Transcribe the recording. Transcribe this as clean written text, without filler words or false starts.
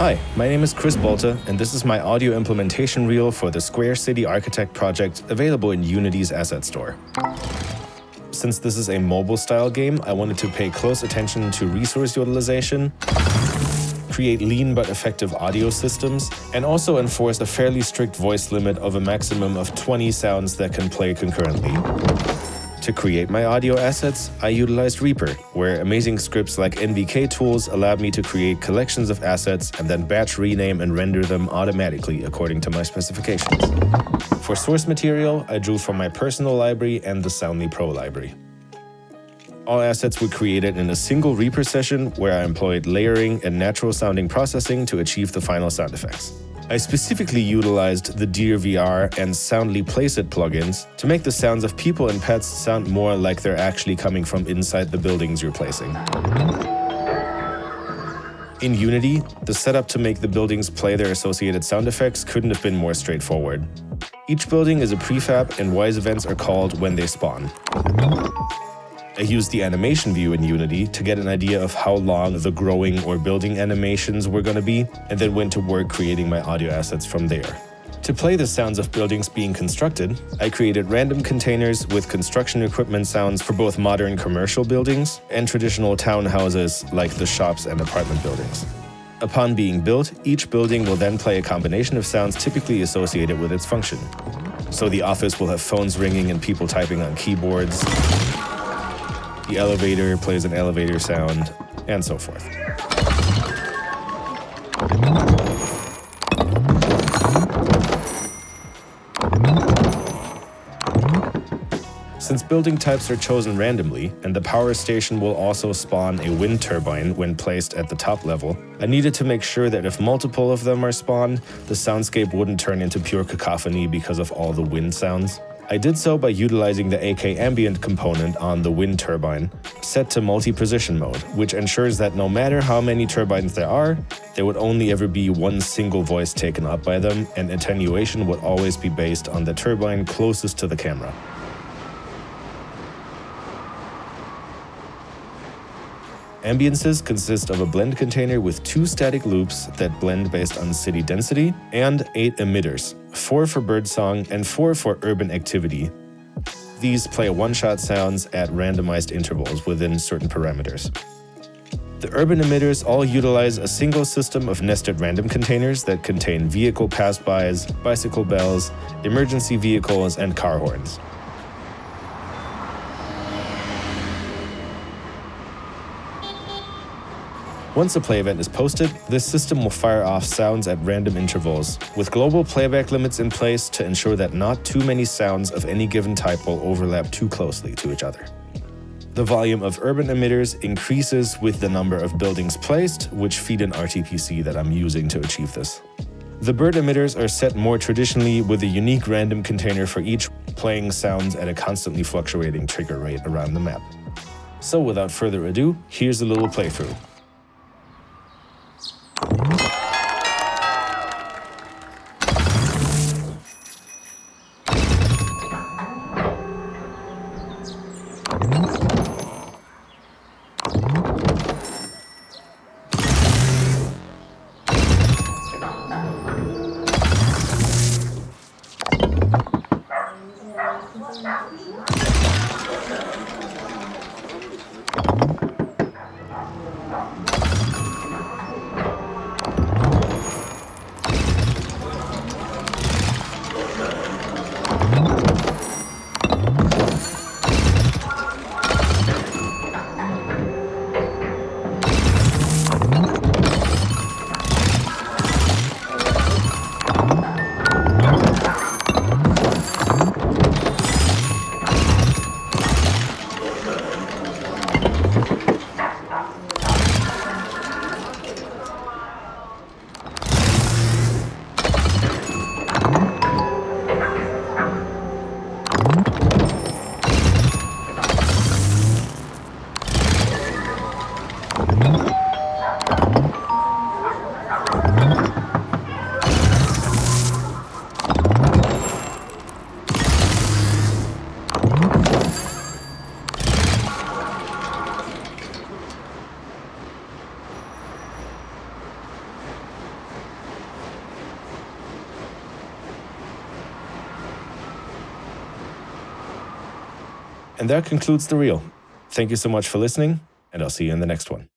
Hi, my name is Chris Bolte, and this is my audio implementation reel for the Square City Architect project available in Unity's Asset Store. Since this is a mobile-style game, I wanted to pay close attention to resource utilization, create lean but effective audio systems, and also enforce a fairly strict voice limit of a maximum of 20 sounds that can play concurrently. To create my audio assets, I utilized Reaper, where amazing scripts like NVK tools allowed me to create collections of assets and then batch rename and render them automatically according to my specifications. For source material, I drew from my personal library and the Soundly Pro library. All assets were created in a single Reaper session where I employed layering and natural sounding processing to achieve the final sound effects. I specifically utilized the Deer VR and Soundly Placeit plugins to make the sounds of people and pets sound more like they're actually coming from inside the buildings you're placing. In Unity, the setup to make the buildings play their associated sound effects couldn't have been more straightforward. Each building is a prefab and Wwise events are called when they spawn. I used the animation view in Unity to get an idea of how long the growing or building animations were going to be, and then went to work creating my audio assets from there. To play the sounds of buildings being constructed, I created random containers with construction equipment sounds for both modern commercial buildings and traditional townhouses like the shops and apartment buildings. Upon being built, each building will then play a combination of sounds typically associated with its function. So the office will have phones ringing and people typing on keyboards. The elevator plays an elevator sound, and so forth. Since building types are chosen randomly, and the power station will also spawn a wind turbine when placed at the top level, I needed to make sure that if multiple of them are spawned, the soundscape wouldn't turn into pure cacophony because of all the wind sounds. I did so by utilizing the AK ambient component on the wind turbine, set to multi-position mode, which ensures that no matter how many turbines there are, there would only ever be one single voice taken up by them, and attenuation would always be based on the turbine closest to the camera. Ambiances consist of a blend container with 2 static loops that blend based on city density, and 8 emitters, 4 for birdsong and 4 for urban activity. These play one-shot sounds at randomized intervals within certain parameters. The urban emitters all utilize a single system of nested random containers that contain vehicle pass-bys, bicycle bells, emergency vehicles, and car horns. Once a play event is posted, this system will fire off sounds at random intervals, with global playback limits in place to ensure that not too many sounds of any given type will overlap too closely to each other. The volume of urban emitters increases with the number of buildings placed, which feed an RTPC that I'm using to achieve this. The bird emitters are set more traditionally with a unique random container for each, playing sounds at a constantly fluctuating trigger rate around the map. So without further ado, here's a little playthrough. And that concludes the reel. Thank you so much for listening, and I'll see you in the next one.